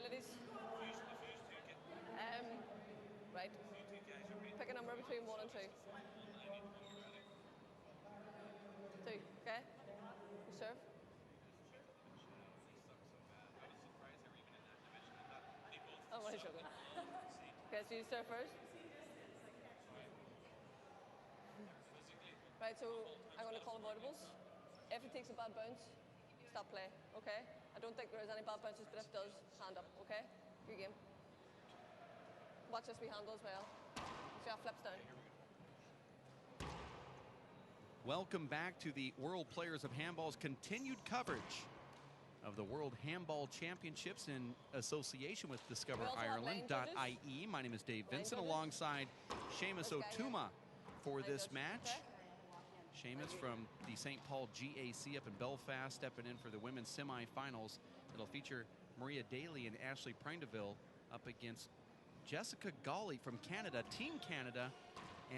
ladies. Right. Pick a number between 1 and 2. 2, okay? You serve. Oh, my sugar. Okay, so you serve first. Right, so I'm going to call avoidables. If it takes a bad bounce, stop play, okay? I don't think there is any bad bounces, but if it does, hand up, okay? Your game. Watch this wee handle as well. So that flips down. Welcome back to the World Players of Handball's continued coverage of the World Handball Championships in association with DiscoverIreland.ie. My name is Dave Vincent, alongside Seamus O'Tuma for this match. Okay. Seamus from the St. Paul GAC up in Belfast, stepping in for the women's semifinals. It'll feature Maria Daly and Ashley Prendiville up against Jessica Gawley from Canada, Team Canada,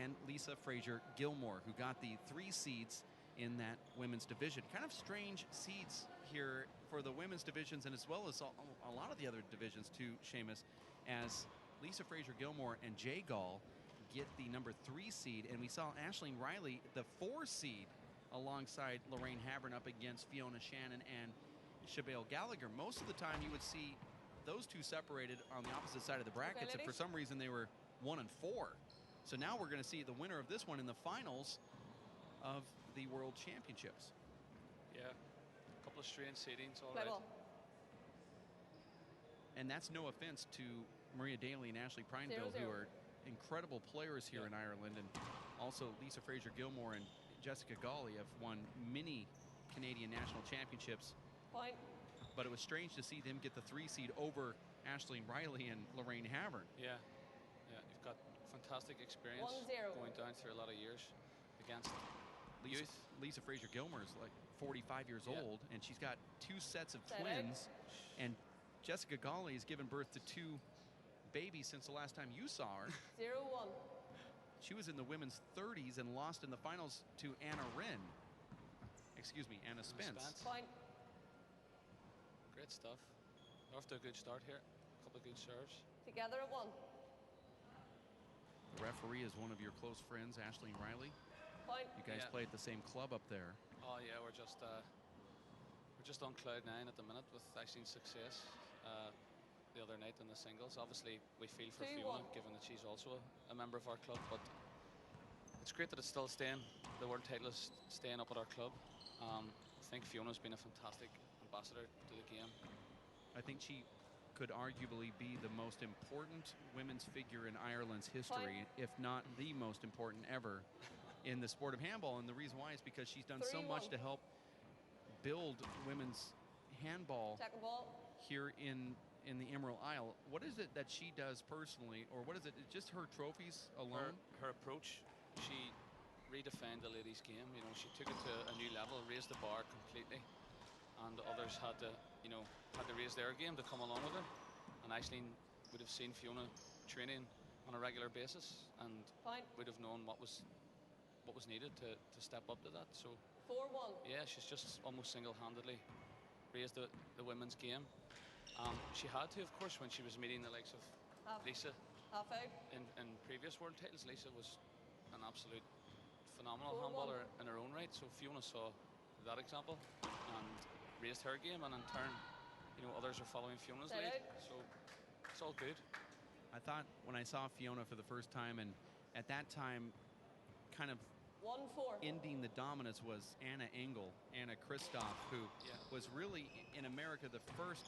and Lisa Fraser-Gilmore, who got the 3 seeds in that women's division. Kind of strange seeds here for the women's divisions, and as well as a lot of the other divisions too, Seamus, as Lisa Fraser-Gilmore and Jay Gall get the number 3 seed, and we saw Aisling Riley, the 4 seed, alongside Lorraine Havern up against Fiona Shannon and Shabelle Gallagher. Most of the time you would see those two separated on the opposite side of the brackets, and for some reason they were 1 and 4. So now we're going to see the winner of this one in the finals of the World Championships. Yeah, a couple of strange seedings, all right. And that's no offense to Maria Daly and Ashley Prendiville, who are incredible players here in Ireland, and also Lisa Fraser-Gilmore and Jessica Gawley have won many Canadian national championships. Point. But it was strange to see them get the 3 seed over Aisling Riley and Lorraine Havern. Yeah, you've got fantastic experience 1-0. going down through a lot of years against youth. Lisa Fraser-Gilmore is like 45 years old, and she's got 2 sets of twins, and Jessica Gawley has given birth to 2 babies since the last time you saw her. 0-1. She was in the women's 30s and lost in the finals to Anna Spence. Point. Great stuff. We're off to a good start here. A couple of good serves. Together at 1. The referee is one of your close friends, Aisling Riley. Point. You guys play at the same club up there. Oh yeah, we're just on cloud 9 at the minute with Aisling's success the other night in the singles. Obviously, we feel for Fiona, given that she's also a member of our club, but it's great that it's still staying. The world title is staying up at our club. I think Fiona's been a fantastic ambassador to the game. I think she could arguably be the most important women's figure in Ireland's history, if not the most important ever in the sport of handball. And the reason why is because she's done so much to help build women's handball here in the Emerald Isle. What is it that she does personally, or what is it, just her trophies alone? Her approach, she redefined the ladies' game. You know, she took it to a new level, raised the bar completely, and others had to raise their game to come along with her. And Aisling would have seen Fiona training on a regular basis and would have known what was needed to step up to that. So 4-1. Yeah, she's just almost single-handedly raised the women's game. She had to, of course, when she was meeting the likes of Lisa in previous world titles. Lisa was an absolute phenomenal handballer in her own right. So Fiona saw that example and raised her game, and in turn, others are following Fiona's lead. So it's all good. I thought when I saw Fiona for the first time, and at that time, kind of 1-4. ending the dominance was Anna Kristoff, who was really in America the first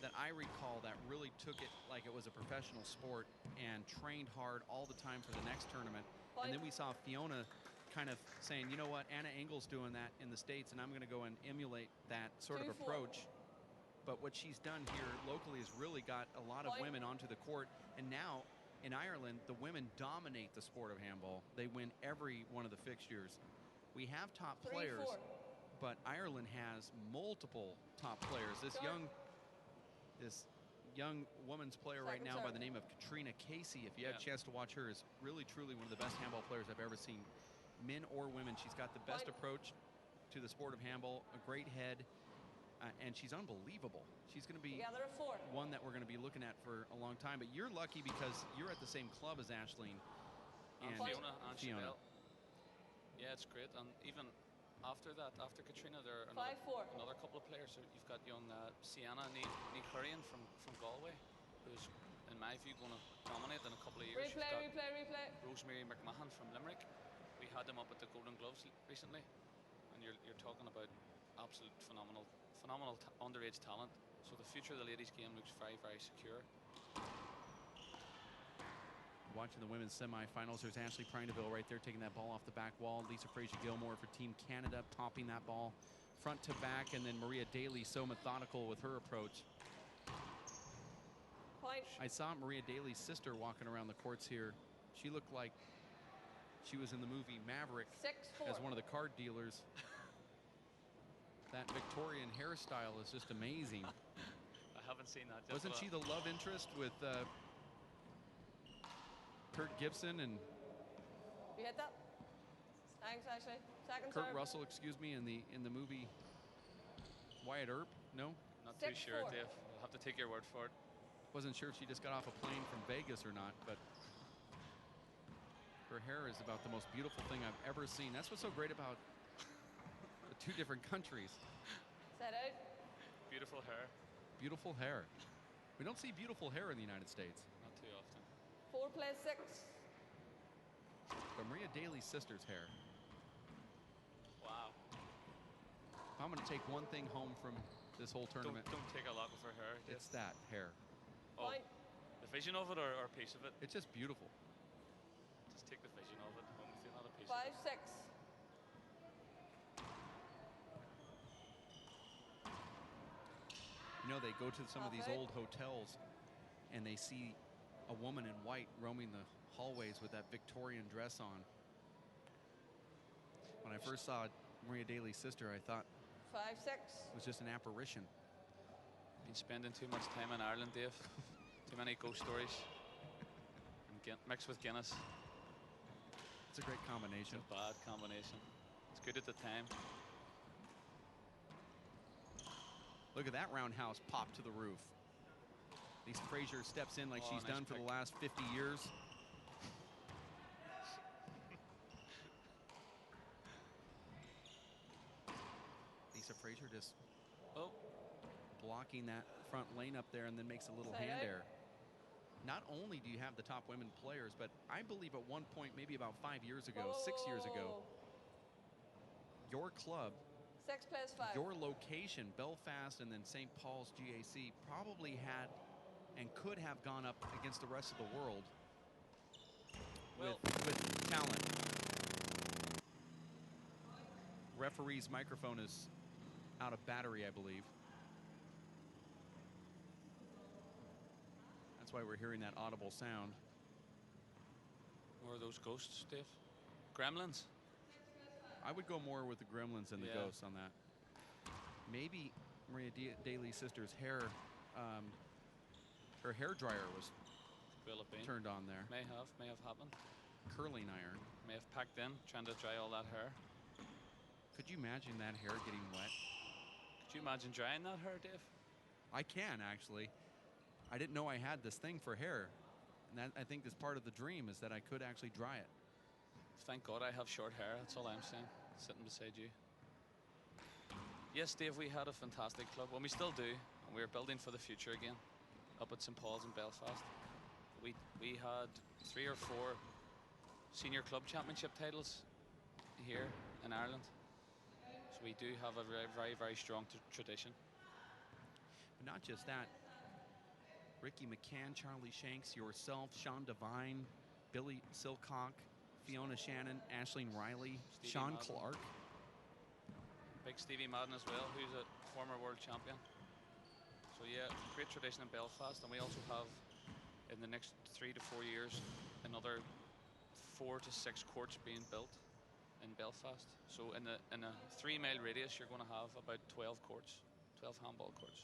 that I recall that really took it like it was a professional sport and trained hard all the time for the next tournament. And then we saw Fiona kind of saying, you know what, Anna Engel's doing that in the States, and I'm going to go and emulate that sort of approach. But what she's done here locally has really got a lot of women onto the court, and now in Ireland, the women dominate the sport of handball. They win every one of the fixtures. We have top players, but Ireland has multiple top players. This young woman's player right now by the name of Katrina Casey, if you had a chance to watch her, is really, truly one of the best handball players I've ever seen, men or women. She's got the best approach to the sport of handball, a great head, and she's unbelievable. She's going to be Together at 4. one that we're going to be looking at for a long time. But you're lucky because you're at the same club as Aisling And Fiona and Fiona. Chanel. Yeah, it's great. And even after that, after Katrina, there are 5-4. another couple of players. So you've got young Sienna Currian from Galway, who's, in my view, going to dominate in a couple of years. Replay. Rosemary McMahon from Limerick. We had them up at the Golden Gloves recently, and you're talking about absolute phenomenal underage talent. So the future of the ladies' game looks very, very secure. Watching the women's semifinals, there's Ashley Prendiville right there taking that ball off the back wall. Lisa Fraser-Gilmore for Team Canada popping that ball front to back, and then Maria Daly so methodical with her approach. Point. I saw Maria Daly's sister walking around the courts here. She looked like she was in the movie Maverick 6-4. as one of the card dealers. That Victorian hairstyle is just amazing. I haven't seen that yet. Wasn't she the love interest with Kurt Gibson and You hit that? Thanks, Ashley. Second Kurt serve. Russell, excuse me, in the movie Wyatt Earp? No? Not too sure, 6-4. Dave. I'll have to take your word for it. Wasn't sure if she just got off a plane from Vegas or not, but her hair is about the most beautiful thing I've ever seen. That's what's so great about the two different countries. Set out. Beautiful hair. Beautiful hair. We don't see beautiful hair in the United States. Not too often. 4 plays 6. But Maria Daly's sister's hair. Wow. If I'm going to take one thing home from this whole tournament, Don't take a lot of her hair. it's that hair. Oh, Point. the vision of it or a piece of it? It's just beautiful. Just take the vision of it home with you, not a piece 5-6. of it. You know, they go to some of these Okay. old hotels and they see a woman in white roaming the hallways with that Victorian dress on. When I first saw Maria Daly's sister, I thought 5-6. it was just an apparition. Been spending too much time in Ireland, Dave. Too many ghost stories. And mixed with Guinness. It's a great It's combination. a bad combination. It's good at the time. Look at that roundhouse pop to the roof. Lisa Fraser steps in like Oh, she's nice done for pick. the last 50 years. Lisa Fraser just Oh, blocking that front lane up there and then makes a little Side hand out. air. Not only do you have the top women players, but I believe at one point, maybe about 5 years ago, 6 years ago, your club, 6 plays 5. your location, Belfast and then St. Paul's GAC, probably had and could have gone up against the rest of the world Well- with talent. Referee's microphone is out of battery, I believe. That's why we're hearing that audible sound. Or are those ghosts, Dave? Gremlins? I would go more with the Gremlins than the Yeah. Ghosts on that. Maybe Maria Daly's sister's hair, her hair dryer was Will have been. turned on there. May have happened. Curling iron. May have packed in, trying to dry all that hair. Could you imagine that hair getting wet? Could you imagine drying that hair, Dave? I can, actually. I didn't know I had this thing for hair. And that, I think that's part of the dream, is that I could actually dry it. Thank God I have short hair, that's all I'm saying, sitting beside you. Yes, Dave, we had a fantastic club, and we still do, and we're building for the future again, up at St. Paul's in Belfast. We had 3 or 4 senior club championship titles here in Ireland. So we do have a very, very, very strong tradition. But not just that. Ricky McCann, Charlie Shanks, yourself, Sean Devine, Billy Silcock, Fiona Shannon, Aisling Riley, Stevie Sean Madden. Clark. Big Stevie Madden as well, who's a former world champion. So yeah, great tradition in Belfast, and we also have in the next 3 to 4 years another 4 to 6 courts being built in Belfast. So in a 3-mile radius, you're going to have about 12 courts, 12 handball courts.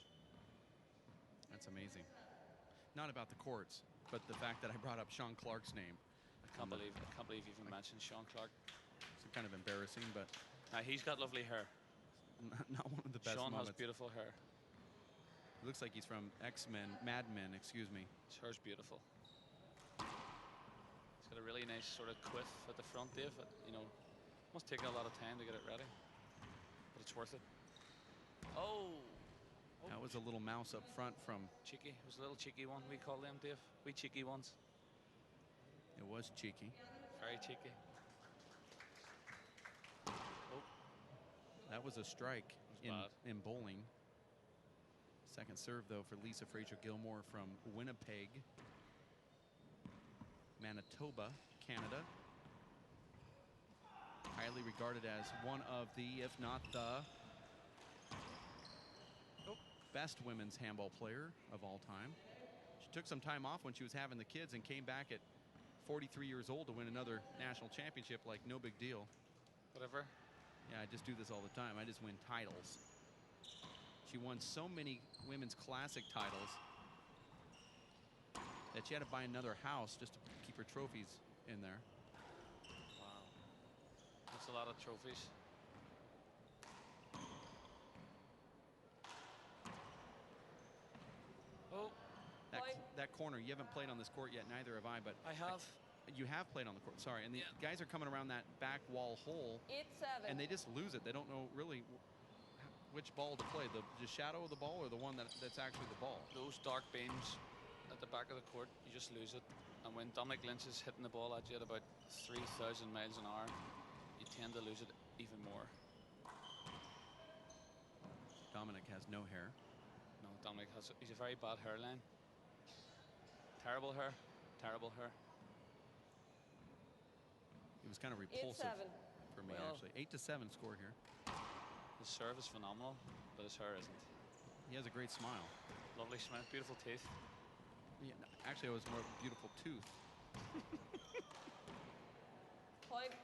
That's amazing. Not about the courts, but the fact that I brought up Sean Clark's name. I can't believe you even mentioned Sean Clark. It's kind of embarrassing, but Now he's got lovely hair. not one of the best Sean moments. has beautiful hair. It looks like he's from X-Men, Mad Men, excuse me. His hair's beautiful. He's got a really nice sort of quiff at the front, Dave. You know, must take a lot of time to get it ready, but it's worth it. Oh. That was a little mouse up front from... Cheeky. It was a little cheeky one, we call them, Dave. We cheeky ones. It was cheeky. Very cheeky. Oh. That was a strike in bowling. Second serve, though, for Lisa Fraser-Gilmore from Winnipeg, Manitoba, Canada. Highly regarded as one of the, if not the, best women's handball player of all time. She took some time off when she was having the kids and came back at 43 years old to win another national championship like no big deal. Whatever. Yeah, I just do this all the time. I just win titles. She won so many women's classic titles that she had to buy another house just to keep her trophies in there. Wow. That's a lot of trophies. Oh. That corner, you haven't played on this court yet, neither have I, but... I have. You have played on the court, sorry. And the guys are coming around that back wall hole. 8-7. And they just lose it. They don't know really which ball to play, the shadow of the ball or the one that's actually the ball. Those dark beams at the back of the court, you just lose it. And when Dominic Lynch is hitting the ball at you at about 3,000 miles an hour, you tend to lose it even more. Dominic has no hair. No, Dominic has, he's a very bad hairline. Terrible hair, terrible hair. It was kind of repulsive 8-7. for me, actually. 8-7 score here. His serve is phenomenal, but his hair isn't. He has a great smile. Lovely smile, beautiful teeth. Yeah, no, actually, it was more beautiful tooth. Point.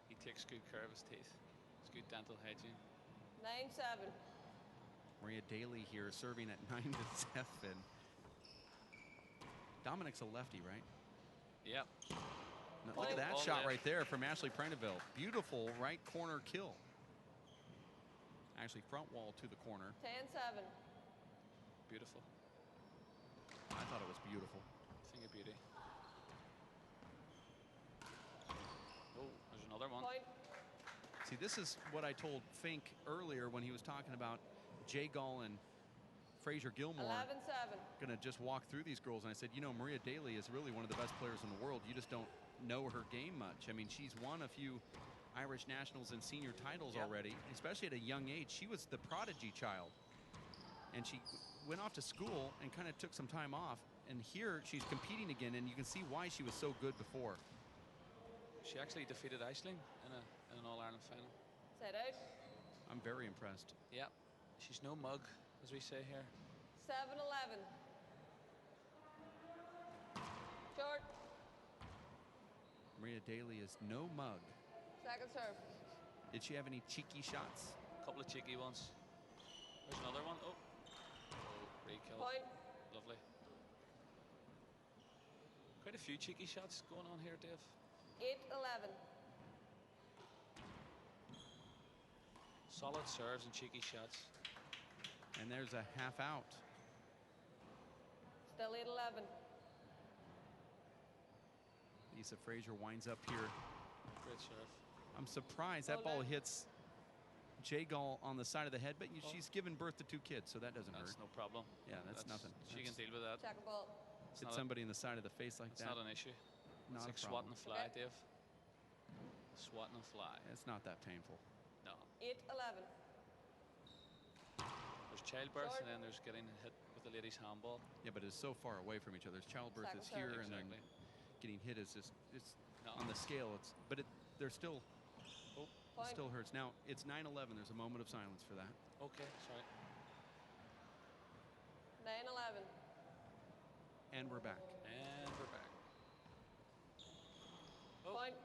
He takes good care of his teeth. It's good dental hygiene. 9-7. Maria Daly here serving at 9-7. Dominic's a lefty, right? Yep. Now, look at that shot right there from Ashley Prendiville. Beautiful right corner kill. Actually, front wall to the corner. 10-7. Beautiful. I thought it was beautiful. Thing of beauty. Oh, there's another one. Point. See, this is what I told Fink earlier when he was talking about Jay Gall and Fraser-Gilmore 11-7. going to just walk through these girls. And I said, you know, Maria Daly is really one of the best players in the world. You just don't know her game much. I mean, she's won a few Irish nationals and senior titles already, especially at a young age. She was the prodigy child. And she went off to school and kind of took some time off. And here she's competing again, and you can see why she was so good before. She actually defeated Aisling in an All-Ireland final. Set out. I'm very impressed. Yep. She's no mug, as we say here. 7-11. Short. Maria Daly is no mug. Second serve. Did she have any cheeky shots? A couple of cheeky ones. There's another one. Oh. Re-kill. Point. Lovely. Quite a few cheeky shots going on here, Dave. 8-11. Solid serves and cheeky shots. And there's a half out. Still 8-11. Lisa Fraser winds up here. Great serve. I'm surprised that ball hits Jay Gall on the side of the head, but she's given birth to 2 kids, so that doesn't hurt. That's no problem. Yeah, that's nothing. She can deal with that. Check a ball. Hit somebody in the side of the face like that. It's not an issue. Not it's like a problem. swatting a fly, Dave. Swatting a fly. It's not that painful. No. 8-11. There's childbirth, and then there's getting hit with the ladies' handball. Yeah, but it's so far away from each other. Childbirth is here, and then getting hit is just on the scale. They're still. It still hurts. Now it's 9-11. There's a moment of silence for that. Okay, sorry. 9-11. And we're back. And we're back. Point.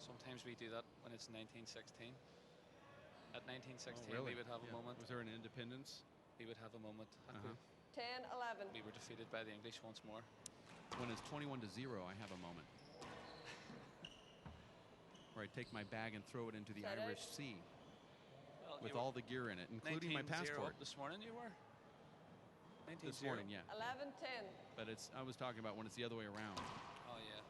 Sometimes we do that when it's 1916. At 1916, really? We would have a moment. Was there an independence? We would have a moment. 10-11. We were defeated by the English once more. When it's 21-0, I have a moment. where I take my bag and throw it into the Set Irish out. Sea Well, with you were all the gear in it, including my 19-0 passport. up this morning. You were 19-0. This morning, yeah. 11-10. But I was talking about when it's the other way around. Oh yeah.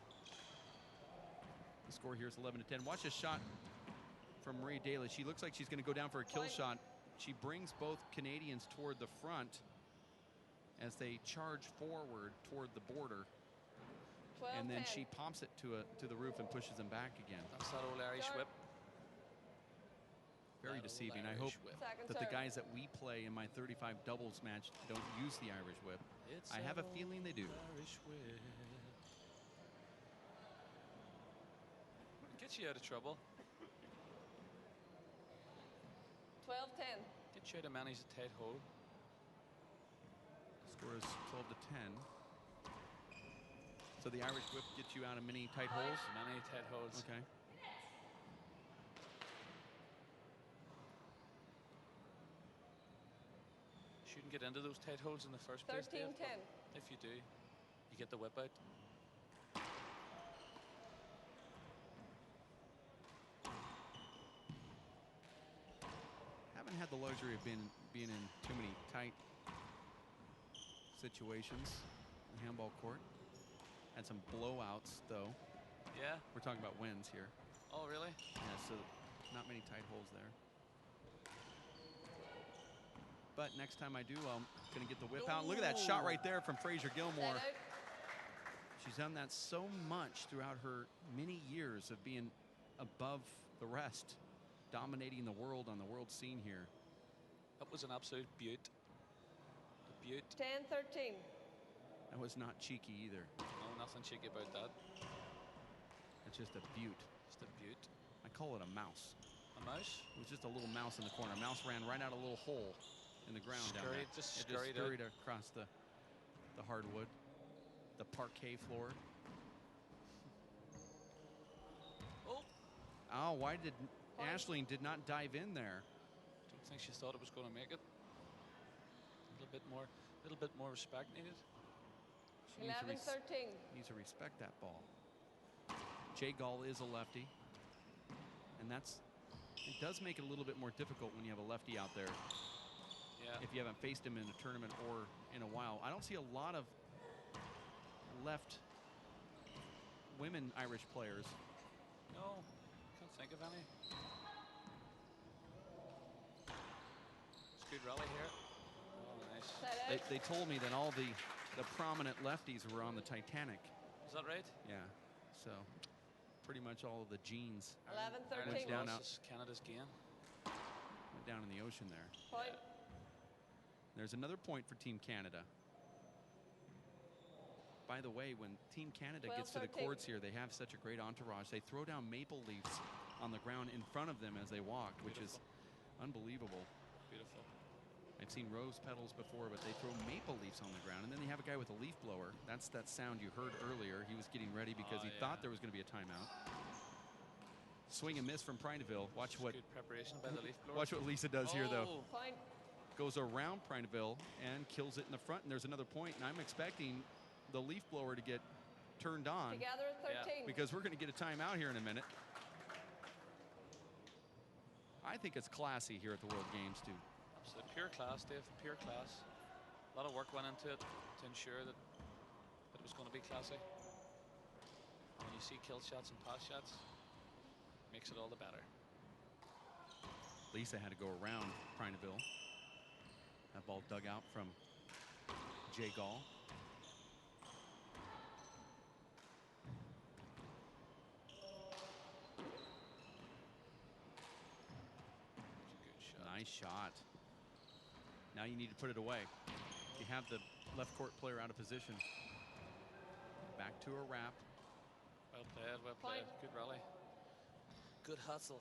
The score here is 11-10. Watch this shot from Maria Daly. She looks like she's going to go down for a kill Point. shot. She brings both Canadians toward the front as they charge forward toward the border, 12-10. and then she pops it to the roof and pushes them back again. That's that old Irish Start. whip. Very That deceiving. old I hope Irish whip. Second that the serve. guys that we play in my 35 doubles match don't use the Irish whip. I have a feeling they do. Irish whip. Gets you out of trouble. 12-10. Gets you out of Manny's tight hole. Score is 12-10. So the Irish whip gets you out of many tight holes? Many tight holes. Okay. Shouldn't get into those tight holes in the first place, Dave, 13-10. but if you do, you get the whip out. Haven't had the luxury of being in too many tight situations in the handball court. Had some blowouts, though. Yeah. We're talking about wins here. Oh, really? Yeah, so not many tight holes there. But next time I do, I'm going to get the whip out. Look at that shot right there from Fraser Gilmore. Set out. She's done that so much throughout her many years of being above the rest, dominating the world on the world scene here. That was an absolute beaut. A beaut. 10-13. That was not cheeky either. No, nothing cheeky about that. It's just a beaut. Just a beaut. I call it a mouse. A mouse? It was just a little mouse in the corner. A mouse ran right out a little hole in the ground down there. Just It scurried scurried across the hardwood, the parquet floor. Oh! Oh, why did Aisling did not dive in there? Don't think she thought it was going to make it. A little bit more respect needed. She needs to 11-13. needs to respect that ball. Jay Gall is a lefty, and it does make it a little bit more difficult when you have a lefty out there. Yeah. If you haven't faced him in a tournament or in a while. I don't see a lot of left women Irish players. No, can't think of any. It's a good rally here. Oh, nice. Set out. They told me that all the prominent lefties were on the Titanic. Is that right? Yeah, so pretty much all of the genes 11-13. Went down out. This is Canada's game. went down in the ocean there. Point. There's another point for Team Canada. By the way, when Team Canada gets to the 12-13. courts here, they have such a great entourage. They throw down maple leaves on the ground in front of them as they walk, which is unbelievable. Beautiful. I've seen rose petals before, but they throw maple leaves on the ground. And then they have a guy with a leaf blower. That's that sound you heard earlier. He was getting ready because he thought there was going to be a timeout. Swing and miss from Prendiville. Watch what Good preparation by the leaf blower. watch what Lisa does here, though. Oh, Point. Goes around Prendiville and kills it in the front. And there's another point, and I'm expecting the leaf blower to get turned on Together at 13. because we're going to get a timeout here in a minute. I think it's classy here at the World Games, too. absolute pure class, Dave. Pure class. A lot of work went into it to ensure that it was going to be classy. When you see kill shots and pass shots, makes it all the better. Lisa had to go around Prendiville. That ball dug out from Jay Gall. Good shot. Nice shot. Now you need to put it away. You have the left court player out of position. Back to a wrap. Well played, well played. Point. Good rally. Good hustle.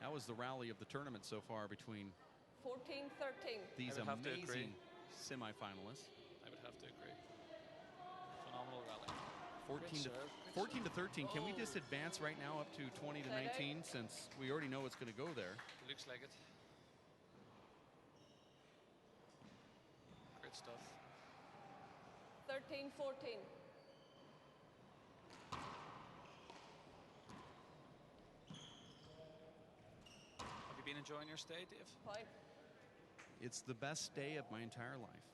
That was the rally of the tournament so far between 14-13. these I would have to amazing agree. semifinalists. I would have to agree. Phenomenal rally. 14 to, serve, good 14 to 13. Can we Oh. just advance right now up to 20 to 19 since we already know it's going to go there? Looks like it. Great stuff. 13-14. enjoying your stay, Dave? Point. It's the best day of my entire life.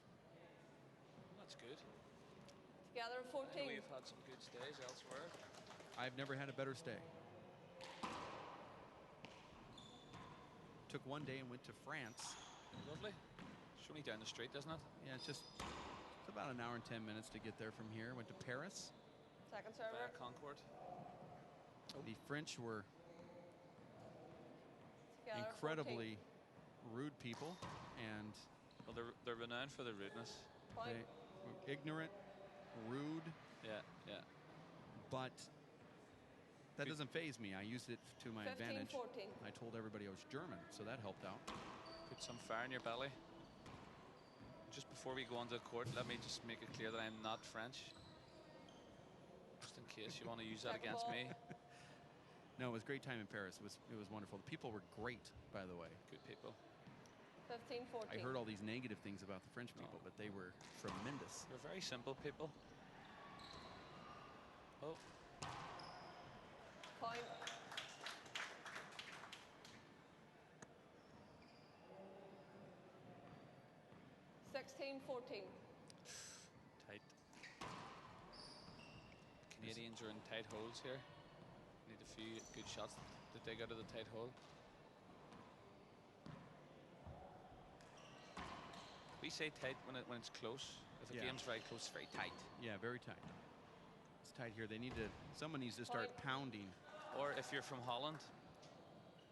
That's good. Together, I know 14. we've had some good stays elsewhere. I've never had a better stay. Took one day and went to France. Lovely. It's only down the street, isn't it? Yeah, it's about an hour and 10 minutes to get there from here. Went to Paris. Second Via server. Concord. The French were Together, incredibly rude people, and Well, they're renowned for their rudeness. 14. Point. they were ignorant, rude, Yeah, yeah. but that doesn't faze me. I used it to my 15, advantage. 14. I told everybody I was German, so that helped out. Put some fire in your belly. Just before we go on to the court, let me just make it clear that I'm not French. Just in case you want to use that Second against ball. me. No, it was a great time in Paris. It was wonderful. The people were great, by the way. Good people. 15, 14. I heard all these negative things about the French people, but they were tremendous. They're very simple people. Oh, Point. Sixteen, 14. tight. Canadians are in tight holes here. Need a few good shots to dig out of the tight hole. We say tight when it's close. If a Yeah. game's very close, it's very tight. Yeah, very tight. It's tight here. Someone needs to start Point. pounding. Or if you're from Holland,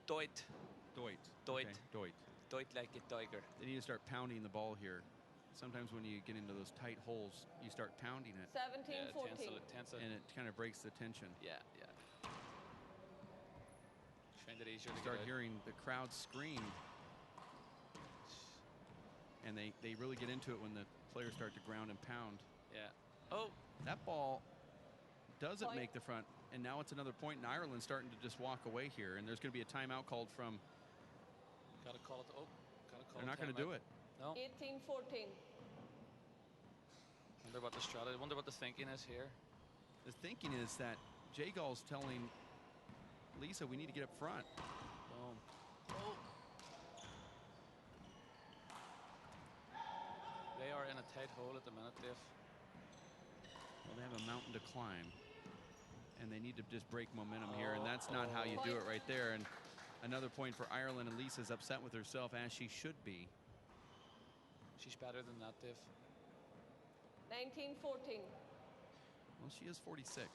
Doit. Doit. Doit. Okay, Doit. Doit like a tiger. They need to start pounding the ball here. Sometimes when you get into those tight holes, you start pounding it, 17, Yeah, 14. tense it. and it kind of breaks the tension. Yeah, yeah. Find it easier to Start get out. hearing the crowd scream, and they really get into it when the players start to ground and pound. Yeah. Oh, That ball doesn't Point. make the front, and now it's another point, and Ireland's starting to just walk away here, and there's going to be a timeout called from. gotta call it. Oh, gotta call They're not going to do it. No. 18, 14. Wonder what the strategy. Wonder what the thinking is here. The thinking is that Jay Gall's telling Lisa, we need to get up front. Boom. Oh. They are in a tight hole at the minute, Dave. Well, they have a mountain to climb, and they need to just break momentum here, and that's not how you do it right there. And another point for Ireland, and Lisa's upset with herself, as she should be. She's better than that, Dave. 19, 14. Well, she is 46.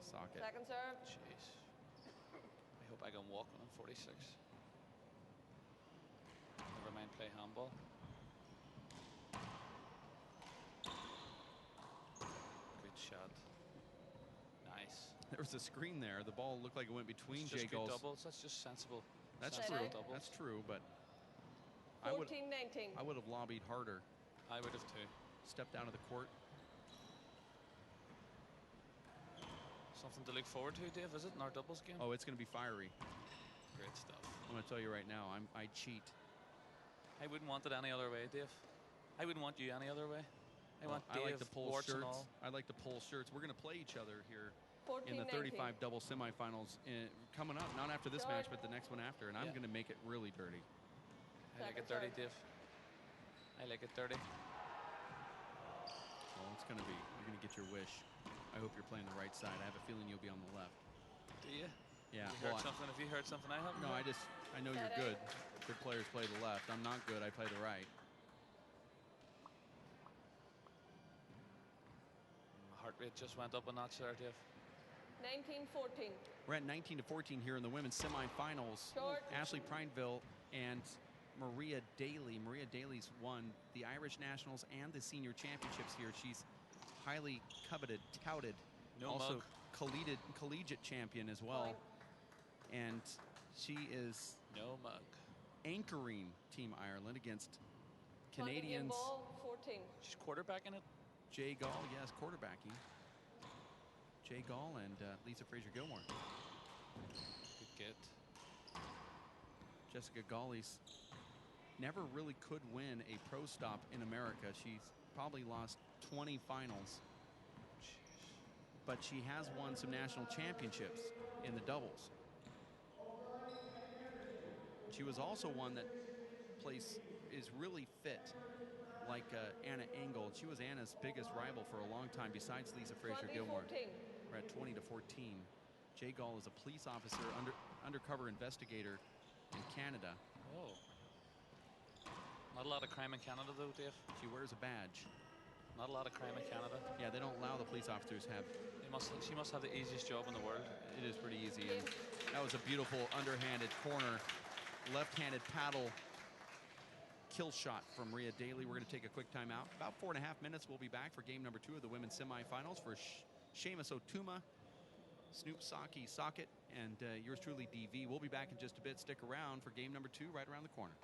Socket. Second serve. Jeez. I hope I can walk when I'm 46. Never mind play handball. Good shot. Nice. There was a screen there. The ball looked like it went between It's Jay just good Gall's. doubles. That's just sensible. That's Set true. out. Doubles. That's true, but I would 14, 19. have lobbied harder, I would have too. stepped out of the court. Something to look forward to, Dave, is it, in our doubles game? Oh, it's going to be fiery. Great stuff. I'm going to tell you right now, I cheat. I wouldn't want it any other way, Dave. I wouldn't want you any other way. I want I Dave, like to pull warts and shirts. all. I like to pull shirts. We're going to play each other here 14, in the 19. 35 double semifinals coming up. Not after this Short. match, but the next one after. And I'm Yeah. going to make it really dirty. I like it Second dirty, serve. Dave. I like it dirty. Well, it's going to be. You're going to get your wish. I hope you're playing the right side. I have a feeling you'll be on the left. Do you? Yeah. You heard something? Have you heard something I haven't? No, heard? I know you're good. Good players play the left. I'm not good. I play the right. Heart rate just went up a notch there, Dave. 19, 14. We're at 19-14 here in the women's semifinals. Short. Ashley Prendiville and Maria Daly. Maria Daly's won the Irish Nationals and the Senior Championships here. She's highly coveted, touted. No also mug. collegiate champion as well. Point. And she is No mug. anchoring Team Ireland against 20 game Canadians. ball, 14. She's quarterbacking it. Jay Gall, yes, quarterbacking. Jay Gall and Lisa Fraser-Gilmore. Good get. Jessica Gawley's never really could win a pro stop in America. She's probably lost 20 finals, but she has won some national championships in the doubles. She was also one that is really fit, like Anna Engel. She was Anna's biggest rival for a long time, besides Lisa Fraser-Gilmore. We're at 20-14. Jay Gall is a police officer, undercover investigator in Canada. Oh. Not a lot of crime in Canada, though, Dave. She wears a badge. Not a lot of crime in Canada. Yeah, they don't allow the police officers to have. She must have the easiest job in the world. It is pretty easy. And that was a beautiful underhanded corner, left-handed paddle kill shot from Maria Daly. We're going to take a quick timeout. About 4.5 minutes. We'll be back for game number 2 of the women's semifinals for Seamus Otuma, Snoop Saki Socket, and yours truly, DV. We'll be back in just a bit. Stick around for game number 2 right around the corner.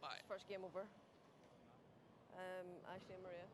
Bye. First game over. Ashley and Maria.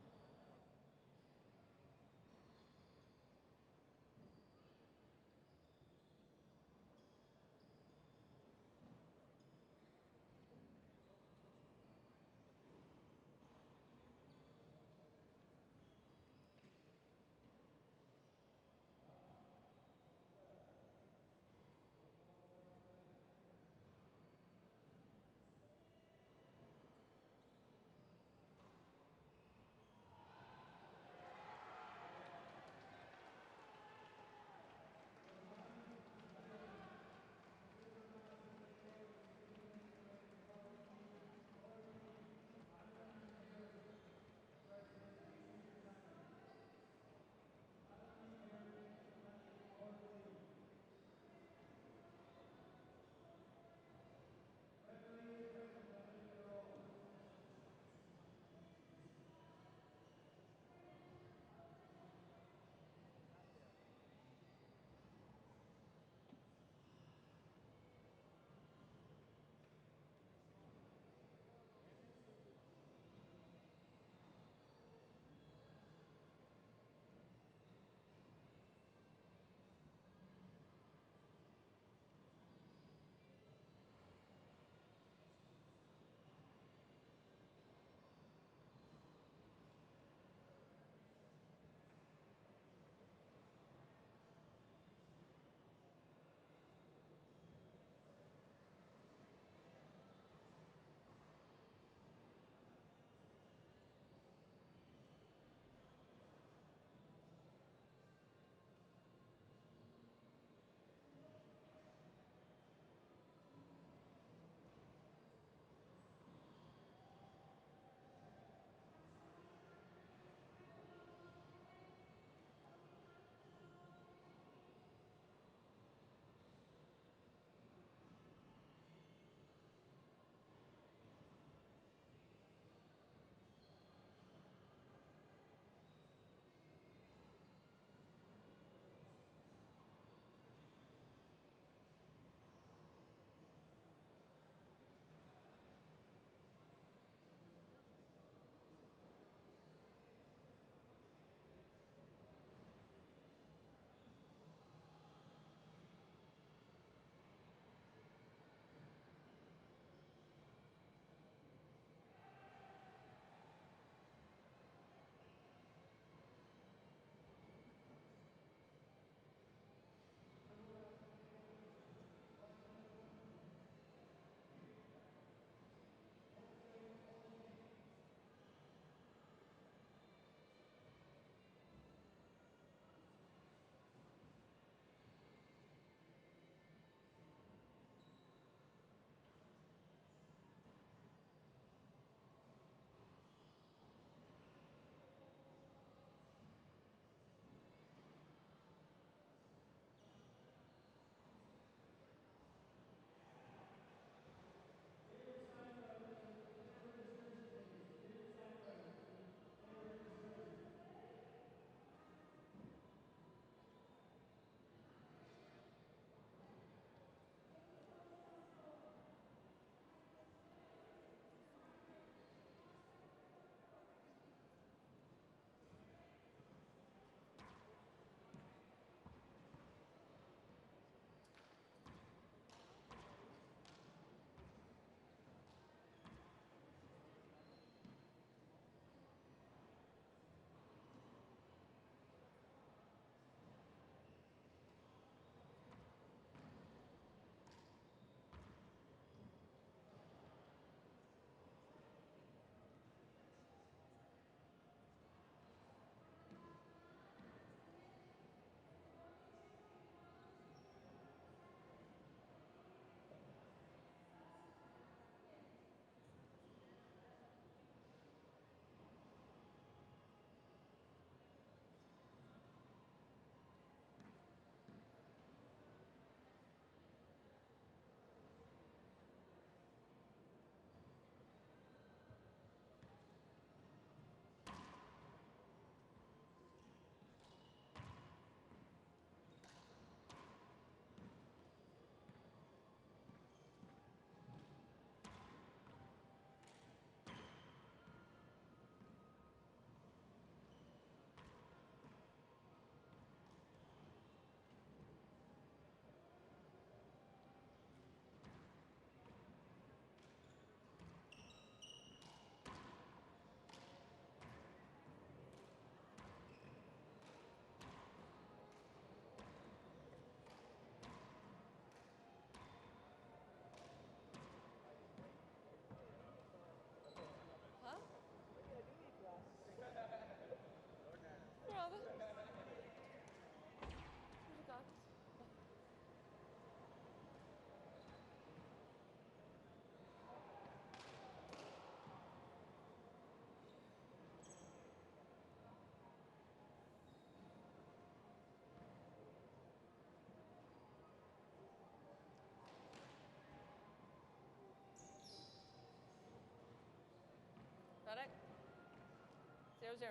0-0.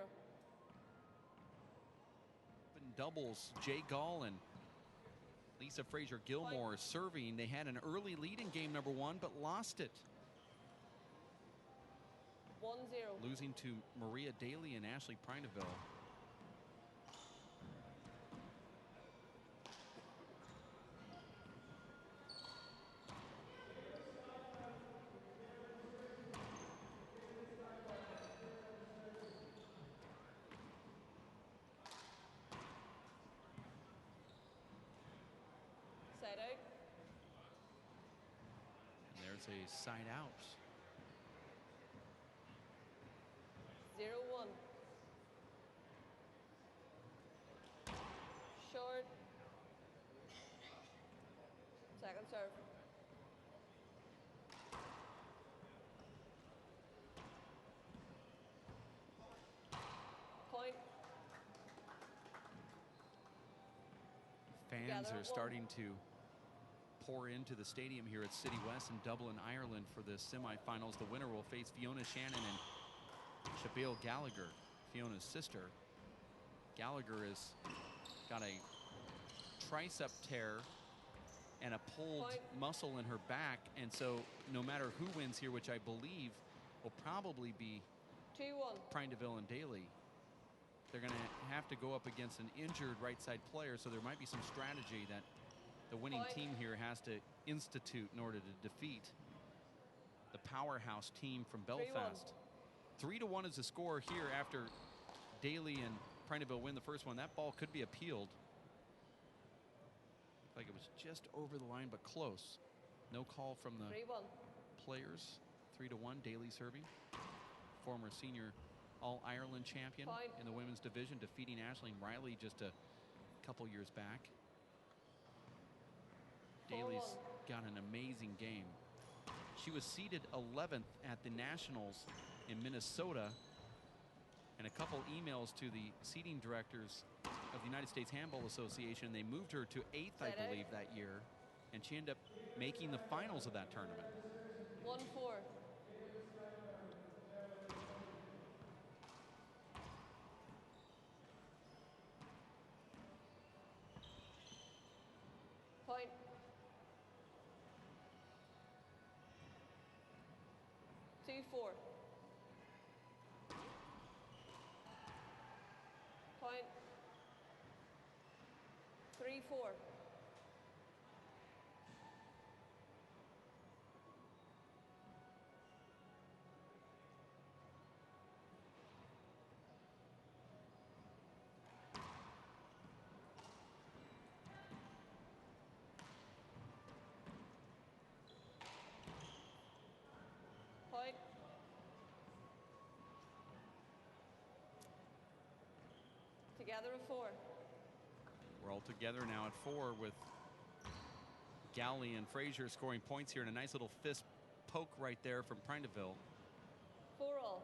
In doubles, Jay Gall and Lisa Frazier-Gilmore serving. They had an early lead in game number 1, but lost it. 1-0. Losing to Maria Daly and Ashley Prendiville. Side out. And there's a side out. 0-1. Short. Second serve. Point. Fans are starting to pour into the stadium here at City West in Dublin, Ireland for the semifinals. The winner will face Fiona Shannon and Shabelle Gallagher, Fiona's sister. Gallagher has got a tricep tear and a pulled muscle in her back, and so no matter who wins here, which I believe will probably be 2-1. Prendiville and Daly, they're going to have to go up against an injured right side player, so there might be some strategy that the winning team here has to institute in order to defeat the powerhouse team from Belfast. 3-1 is the score here after Daly and Prendiville win the first one. That ball could be appealed. Like it was just over the line, but close. No call from the players. 3-1, Daly serving. Former senior All-Ireland champion in the women's division, defeating Aisling Riley just a couple years back. Daly's got an amazing game. She was seeded 11th at the Nationals in Minnesota, and a couple emails to the seating directors of the United States Handball Association. They moved her to 8th, I believe, that year, and she ended up making the finals of that tournament. 1-4. Point. Point. Point. 3-4. Point. Together at 4. We're all together now at 4 with Gawley and Frazier scoring points here, and a nice little fist poke right there from Prendiville. 4-all.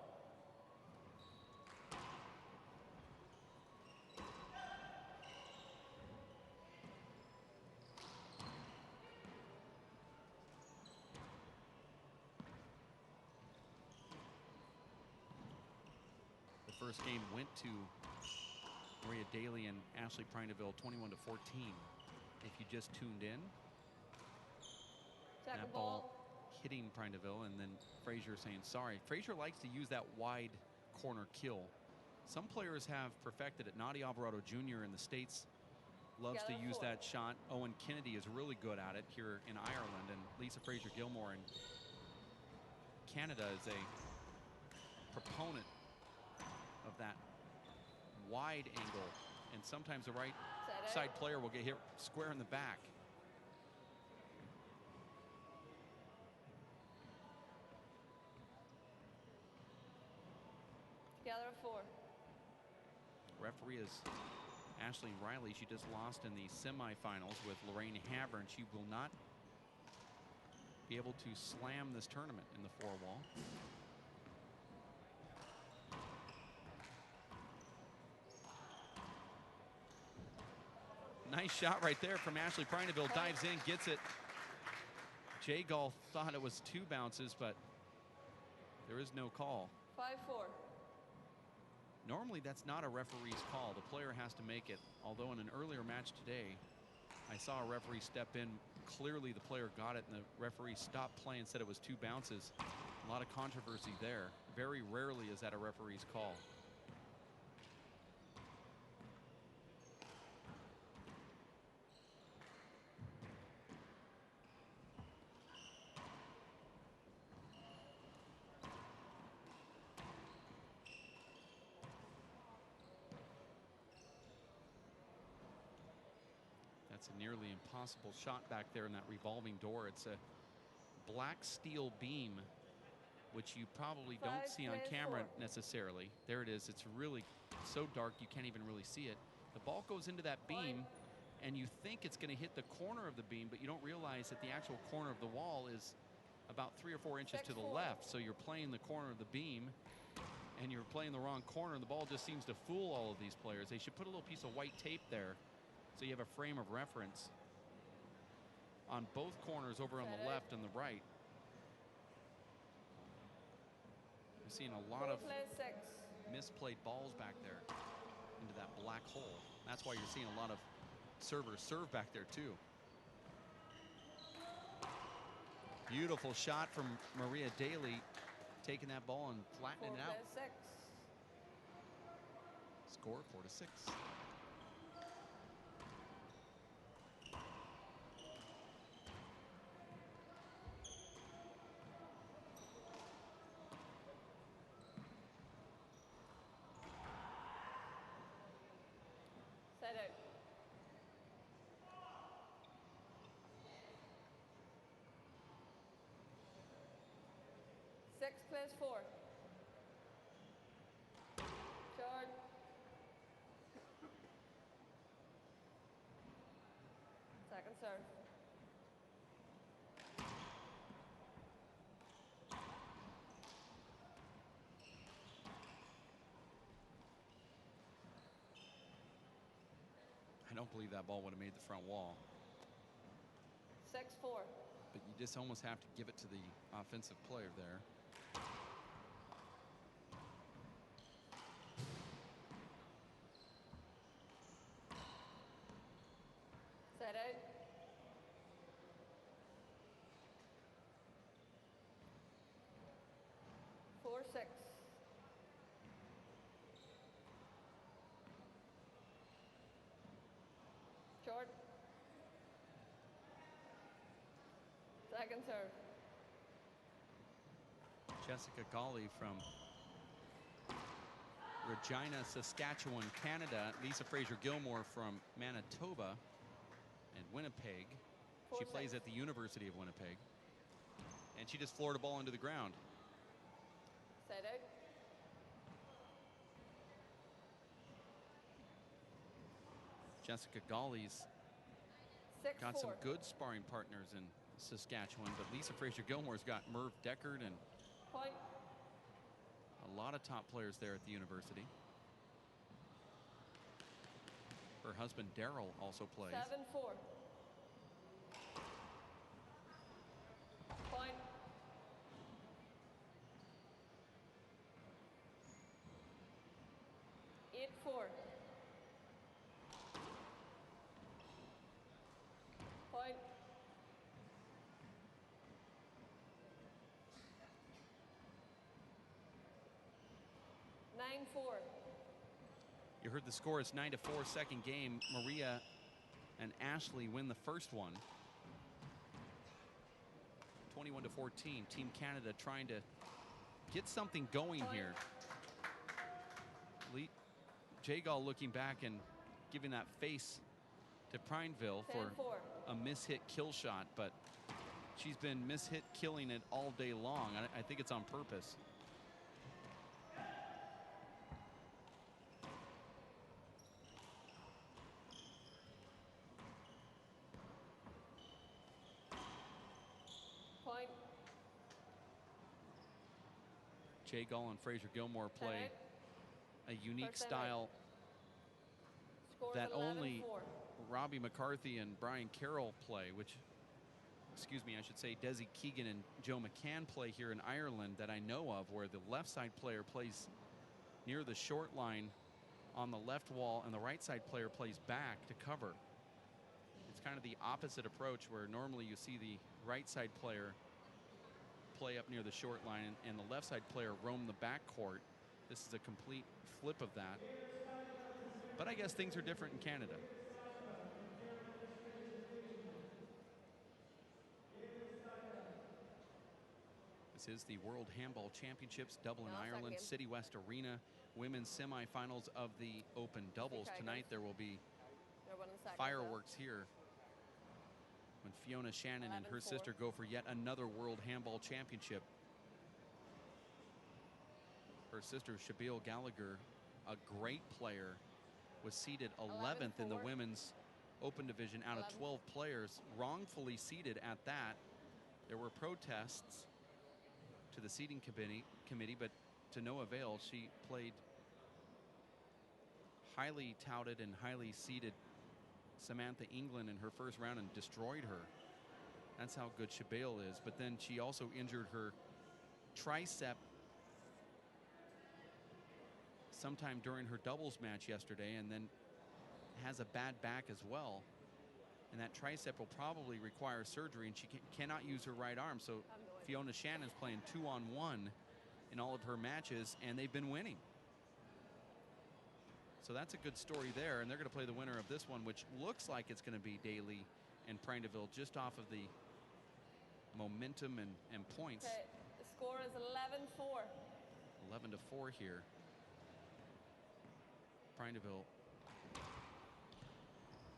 The first game went to Maria Daly and Ashley Prendiville 21-14. If you just tuned in, that ball hitting Prendiville, and then Frazier saying sorry. Frazier likes to use that wide corner kill. Some players have perfected it. Nadia Alvarado Jr. in the States loves to use that shot. Owen Kennedy is really good at it here in Ireland, and Lisa Frazier-Gilmore in Canada is a proponent of that wide angle, and sometimes the right side player will get hit square in the back. Together at 4. Referee is Aisling Riley. She just lost in the semifinals with Lorraine Havern. She will not be able to slam this tournament in the 4-wall. Nice shot right there from Ashley Prendiville. Dives in, gets it. Jay Gall thought it was 2 bounces, but there is no call. 5-4. Normally, that's not a referee's call. The player has to make it. Although in an earlier match today, I saw a referee step in. Clearly, the player got it, and the referee stopped play and said it was 2 bounces. A lot of controversy there. Very rarely is that a referee's call. That's a nearly impossible shot back there in that revolving door. It's a black steel beam, which you probably don't see on camera necessarily. There it is. It's really so dark you can't even really see it. The ball goes into that beam, and you think it's going to hit the corner of the beam, but you don't realize that the actual corner of the wall is about 3 or 4 inches to the left. So you're playing the corner of the beam, and you're playing the wrong corner, and the ball just seems to fool all of these players. They should put a little piece of white tape there so you have a frame of reference on both corners over on the left and the right. We're seeing a lot of misplayed balls back there into that black hole. That's why you're seeing a lot of servers serve back there too. Beautiful shot from Maria Daly, taking that ball and flattening it out. Score 4-6. Set out. Six plays 4. Short. Second serve. I don't believe that ball would have made the front wall. 6-4. But you just almost have to give it to the offensive player there. Set out. Four, 6. Short. Second serve. Jessica Gawley from Regina, Saskatchewan, Canada. Lisa Fraser-Gilmore from Manitoba and Winnipeg. She plays at the University of Winnipeg. And she just floored a ball into the ground. Set out. Jessica Gawley's 6-4. got some good sparring partners in Saskatchewan, but Lisa Fraser-Gilmore's got Merv Deckard and Point. a lot of top players there at the university. Her husband Daryl also plays. 7-4. Point. Eight, 4. Point. Nine, 4. You heard the score. It's 9-4, second game. Maria and Ashley win the first one. 21-14. Team Canada trying to get something going here. Jay Gall looking back and giving that face to Prendiville for a mishit kill shot, but she's been mishit killing it all day long. I think it's on purpose. Point. Jay Gall and Fraser-Gilmore play a unique First style Scores that 11-4. only Robbie McCarthy and Brian Carroll play, which, excuse me, I should say Desi Keegan and Joe McCann play here in Ireland that I know of, where the left side player plays near the short line on the left wall, and the right side player plays back to cover. It's kind of the opposite approach, where normally you see the right side player play up near the short line and the left side player roam the backcourt. This is a complete flip of that. But I guess things are different in Canada. This is the World Handball Championships, Dublin, Ireland, City West Arena, women's semifinals of the Open Doubles. Tonight there will be fireworks here when Fiona Shannon and her sister go for yet another World Handball Championship. Her sister, Shabil Gallagher, a great player, was seeded 11th in the women's Open division out of 12 players, wrongfully seeded at that. There were protests to the seating committee, but to no avail. She played highly touted and highly seeded Samantha England in her first round and destroyed her. That's how good Shabil is. But then she also injured her tricep sometime during her doubles match yesterday, and then has a bad back as well. And that tricep will probably require surgery, and she cannot use her right arm. So Fiona Shannon's playing 2-on-1 in all of her matches, and they've been winning. So that's a good story there, and they're going to play the winner of this one, which looks like it's going to be Daly and Prendiville, just off of the momentum and points. Okay, the score is 11-4. 11-4 here. Prendiville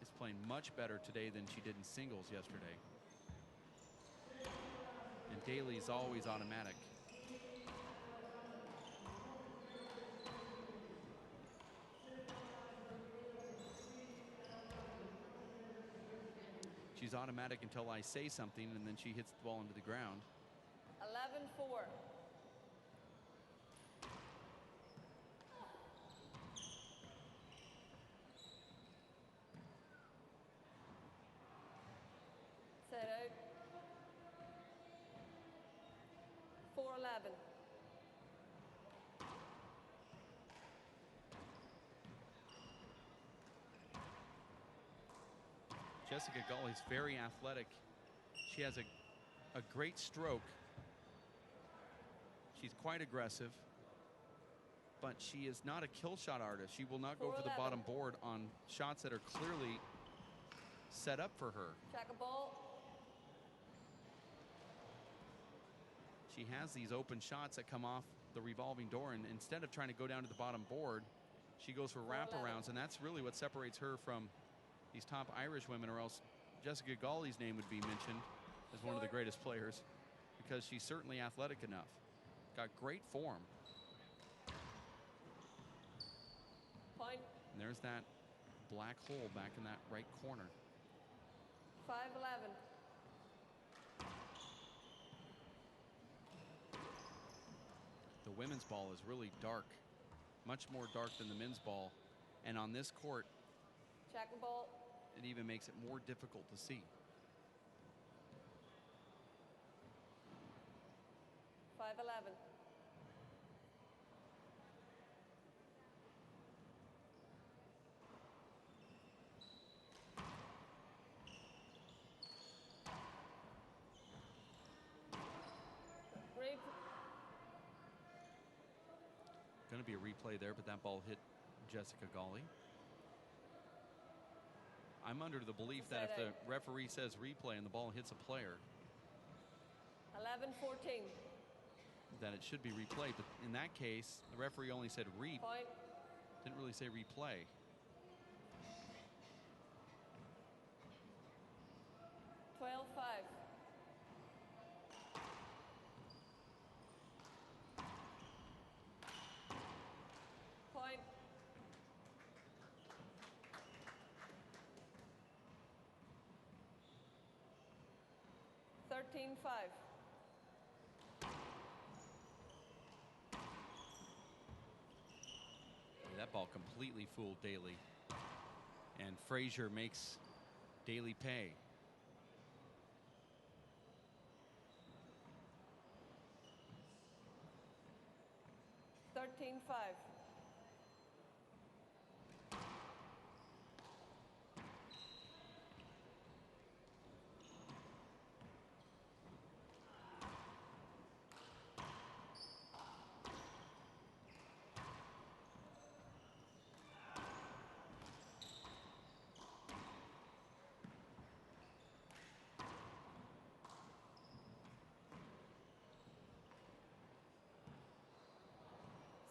is playing much better today than she did in singles yesterday. And Daly's always automatic. She's automatic until I say something, and then she hits the ball into the ground. 11-4. Set out. 4-11. Jessica Gawley's very athletic. She has a great stroke. She's quite aggressive, but she is not a kill shot artist. She will not go for the bottom board on shots that are clearly set up for her. Check a ball. She has these open shots that come off the revolving door, and instead of trying to go down to the bottom board, she goes for wraparounds, and that's really what separates her from these top Irish women, or else Jessica Gawley's name would be mentioned as one of the greatest players, because she's certainly athletic enough. Got great form. Point. And there's that black hole back in that right corner. 5-11. The women's ball is really dark, much more dark than the men's ball. And on this court, check the ball. It even makes it more difficult to see. 5-11. Going to be a replay there, but that ball hit Jessica Gawley. I'm under the belief that if the referee says replay and the ball hits a player, 11-14. that it should be replayed. But in that case, the referee only said Point. Didn't really say replay. Point. 13-5. That ball completely fooled Daly. And Frazier makes Daly pay.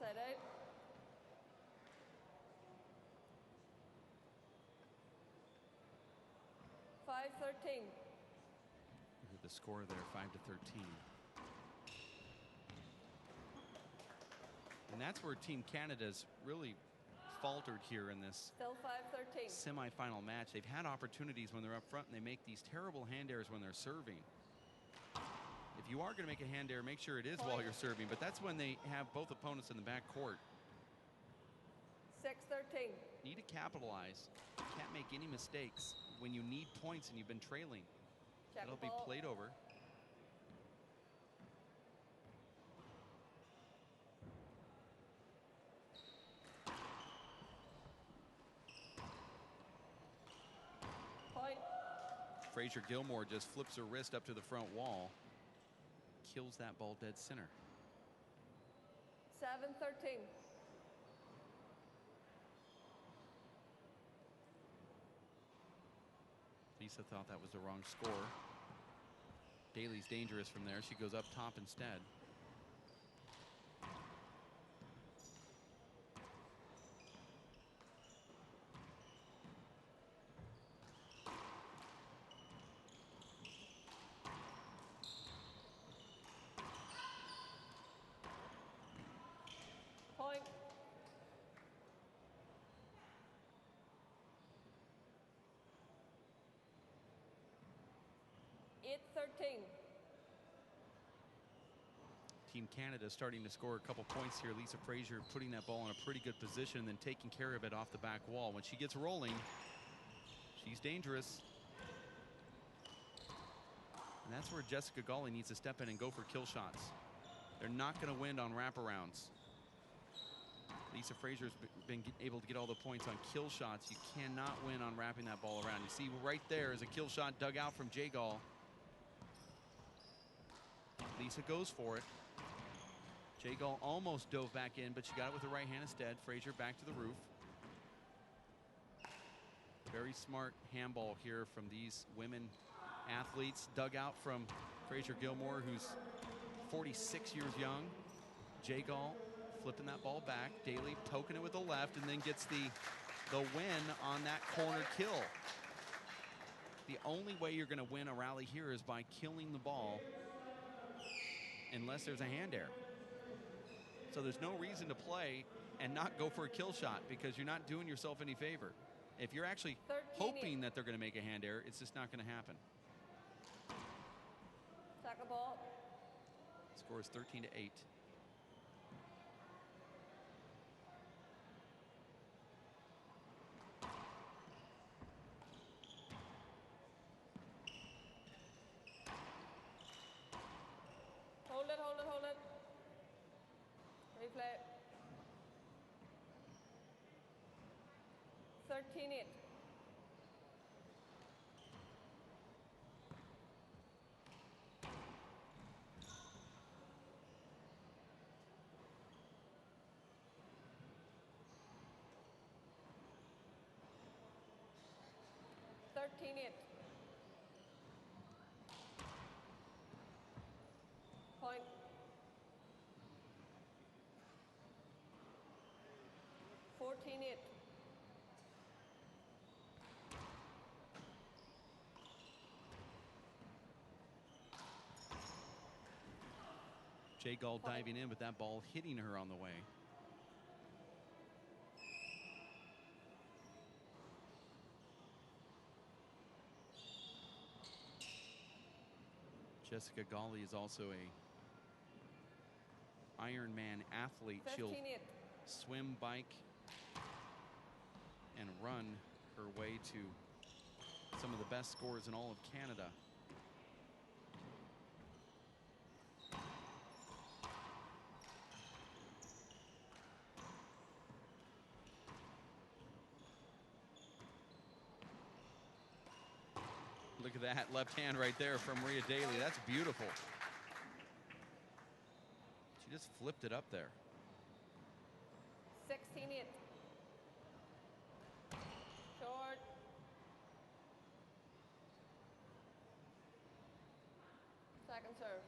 Side out. Five 13. The score there, 5-13. And that's where Team Canada's really faltered here in this Still 5-13. semifinal match. They've had opportunities when they're up front, and they make these terrible hand airs when they're serving. If you are going to make a hand air, make sure it is while you're serving, but that's when they have both opponents in the back court. 6-13. Need to capitalize. Can't make any mistakes when you need points and you've been trailing. Check That'll the be ball. played over. Point. Fraser Gilmore just flips her wrist up to the front wall. Kills that ball dead center. 7-13. Lisa thought that was the wrong score. Daly's dangerous from there. She goes up top instead. Point. Eight 13. Team Canada starting to score a couple points here. Lisa Fraser putting that ball in a pretty good position and then taking care of it off the back wall. When she gets rolling, she's dangerous. And that's where Jessica Gawley needs to step in and go for kill shots. They're not going to win on wraparounds. Lisa Fraser's been able to get all the points on kill shots. You cannot win on wrapping that ball around. You see right there is a kill shot dug out from Jay Gall. Lisa goes for it. Jay Gall almost dove back in, but she got it with the right hand instead. Fraser back to the roof. Very smart handball here from these women athletes. Dug out from Fraser Gilmore, who's 46 years young. Jay Gall flipping that ball back. Daly poking it with the left and then gets the win on that corner kill. The only way you're going to win a rally here is by killing the ball unless there's a hand air. So there's no reason to play and not go for a kill shot because you're not doing yourself any favor. If you're actually hoping that they're going to make a hand air, it's just not going to happen. Second ball. Score is 13-8. Hold it, hold it, hold it. Replay. 13-8. Point. Fourteen eight. Jay Gall diving in with that ball hitting her on the way. Jessica Gawley is also a Ironman athlete. She'll swim, bike, and run her way to some of the best scores in all of Canada. Look at that left hand right there from Maria Daly. That's beautiful. She just flipped it up there. 16-8. Short. Second serve.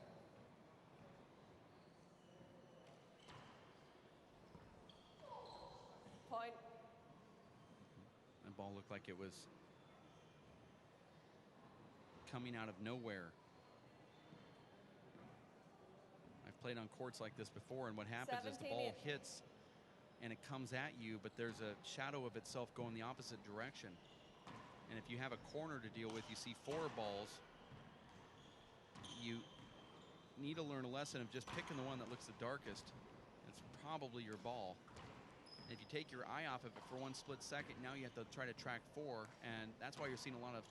ball looked like it was coming out of nowhere. I've played on courts like this before, and what happens is the ball hits and it comes at you, but there's a shadow of itself going the opposite direction. And if you have a corner to deal with, you see 4 balls, you need to learn a lesson of just picking the one that looks the darkest. It's probably your ball. And if you take your eye off of it for one split second, now you have to try to track 4, and that's why you're seeing a lot of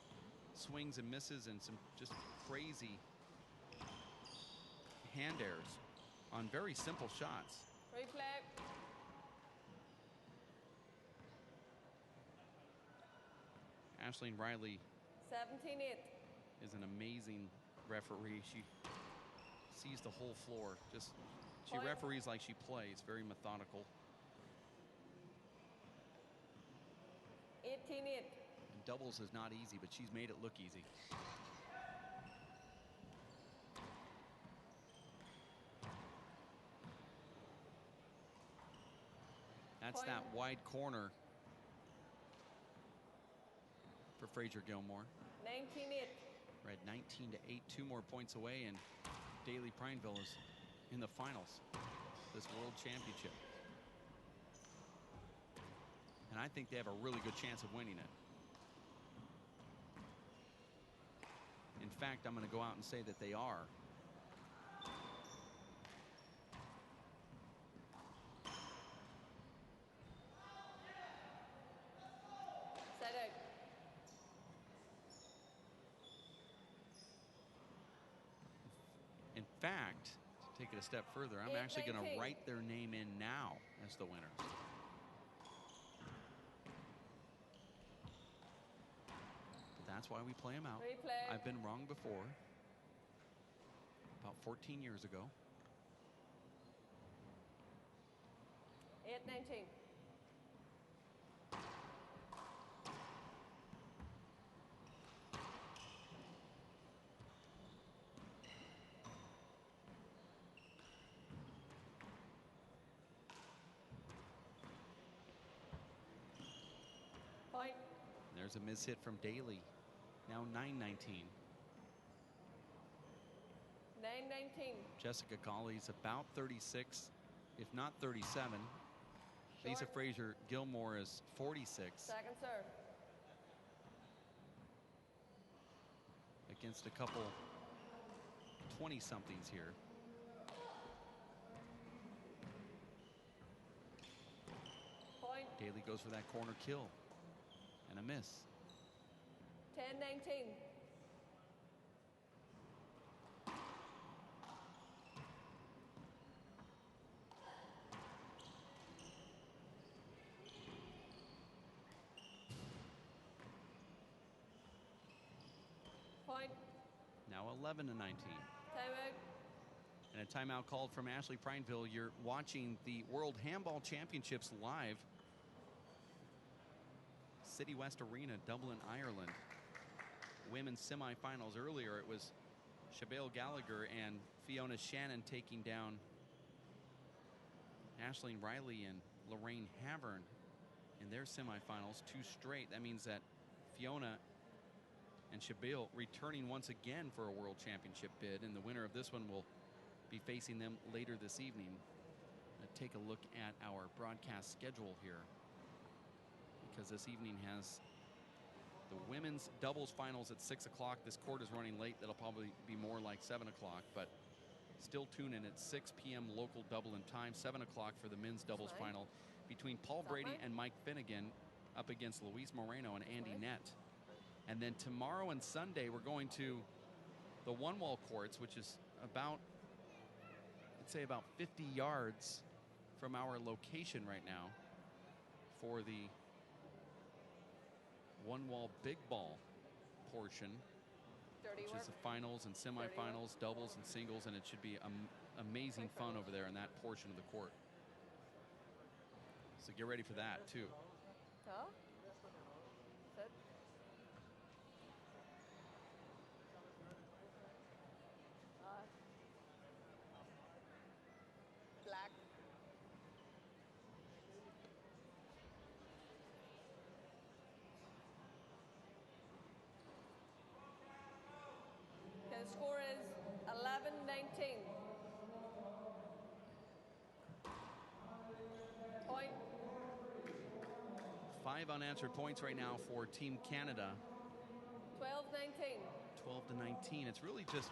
swings and misses and some just crazy hand errors on very simple shots. Replay. Aisling Riley 17-8. is an amazing referee. She sees the whole floor. She referees like she plays, very methodical. 18-8. And doubles is not easy, but she's made it look easy. That's that wide corner for Fraser Gilmore. 19-8. We're at 19-8, 2 more points away, and Daly Prendiville is in the finals this World Championship. And I think they have a really good chance of winning it. In fact, I'm going to go out and say that they are. Set out. In fact, to take it a step further, I'm actually going to write their name in now as the winners. But that's why we play them out. Replay. I've been wrong before, about 14 years ago. 8-19. Point. There's a miss hit from Daly. Now 9-19. 9-19. Jessica Gawley's about 36, if not 37. Lisa Short. Fraser Gilmore is 46 Second serve. against a couple 20-somethings here. Point. Daly goes for that corner kill and a miss. 10-19. Point. Now 11-19. Timeout. And a timeout called from Aisling Prendiville. You're watching the World Handball Championships live. City West Arena, Dublin, Ireland. Women's semifinals. Earlier it was Shabelle Gallagher and Fiona Shannon taking down Aisling Riley and Lorraine Havern in their semifinals. 2 straight. That means that Fiona and Shabelle returning once again for a World Championship bid, and the winner of this one will be facing them later this evening. Take a look at our broadcast schedule here, because this evening has the women's doubles finals at 6 o'clock. This court is running late. That'll probably be more like 7 o'clock, but still tune in at 6 p.m. local Dublin time. 7 o'clock for the men's doubles final between Paul Brady and Mike Finnegan up against Luis Moreno and Andy Nett. And then tomorrow and Sunday, we're going to the one-wall courts, which is about, I'd say about 50 yards from our location right now for the one-wall big ball portion, which is the finals and semifinals, doubles and singles, and it should be amazing fun over there in that portion of the court. So get ready for that, too. Huh? Set. Black. 5 unanswered points right now for Team Canada. 12-19. 12-19. It's really just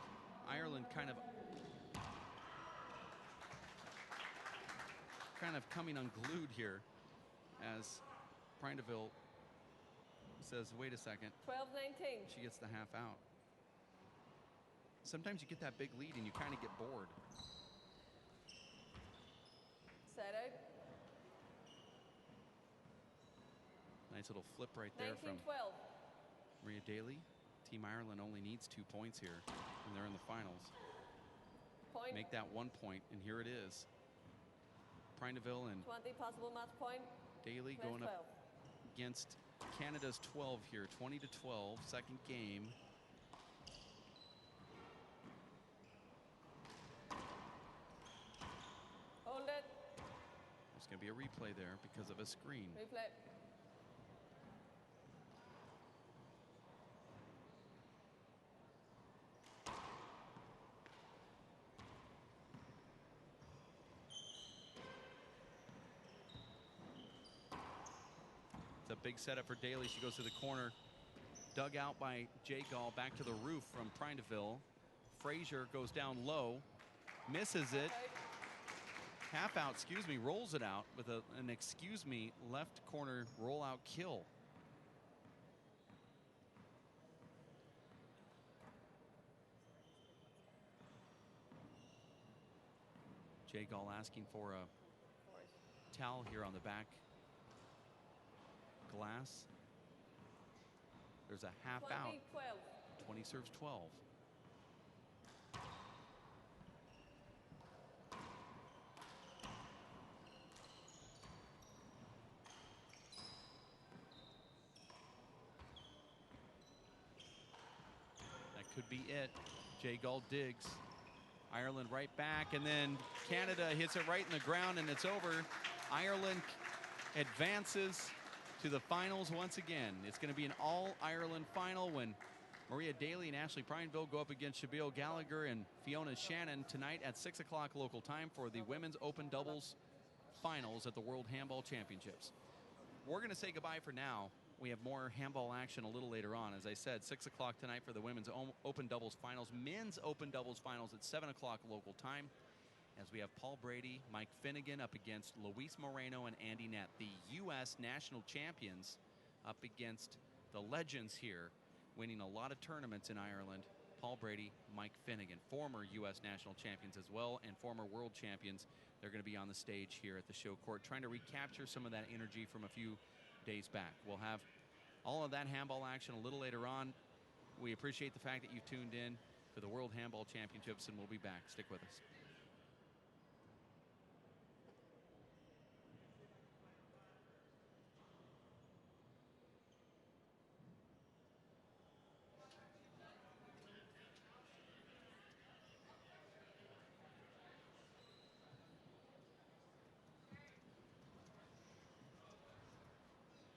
Ireland kind of coming unglued here as Prendiville says, wait a second. 12-19. She gets the half out. Sometimes you get that big lead and you kind of get bored. Set out. Nice little flip right there 19-12. from Maria Daly. Team Ireland only needs 2 points here, and they're in the finals. Point. Make that 1 point, and here it is. Prendiville and 20 possible match point. Daly going up against Canada's 12 here, 20-12, second game. Hold it. There's going to be a replay there because of a screen. Replay. It's a big setup for Daly. She goes to the corner. Dug out by Jay Gall. Back to the roof from Prendiville. Fraser goes down low. Misses it. Half out, excuse me, rolls it out with an excuse me left corner rollout kill. Jay Gall asking for a towel here on the back glass. There's a half 20, out. 12. 20 serves 12. That could be it. Jay Gall digs. Ireland right back, and then Canada hits it right in the ground, and it's over. Ireland advances to the finals once again. It's going to be an all-Ireland final when Maria Daly and Ashley Prendiville go up against Shabelle Gallagher and Fiona Shannon tonight at 6 o'clock local time for the Women's Open Doubles Finals at the World Handball Championships. We're going to say goodbye for now. We have more handball action a little later on. As I said, 6 o'clock tonight for the Women's Open Doubles Finals. Men's Open Doubles Finals at 7 o'clock local time. As we have Paul Brady, Mike Finnegan up against Luis Moreno and Andy Nett, the U.S. national champions up against the legends here, winning a lot of tournaments in Ireland. Paul Brady, Mike Finnegan, former U.S. national champions as well, and former world champions. They're going to be on the stage here at the show court, trying to recapture some of that energy from a few days back. We'll have all of that handball action a little later on. We appreciate the fact that you tuned in for the World Handball Championships, and we'll be back. Stick with us.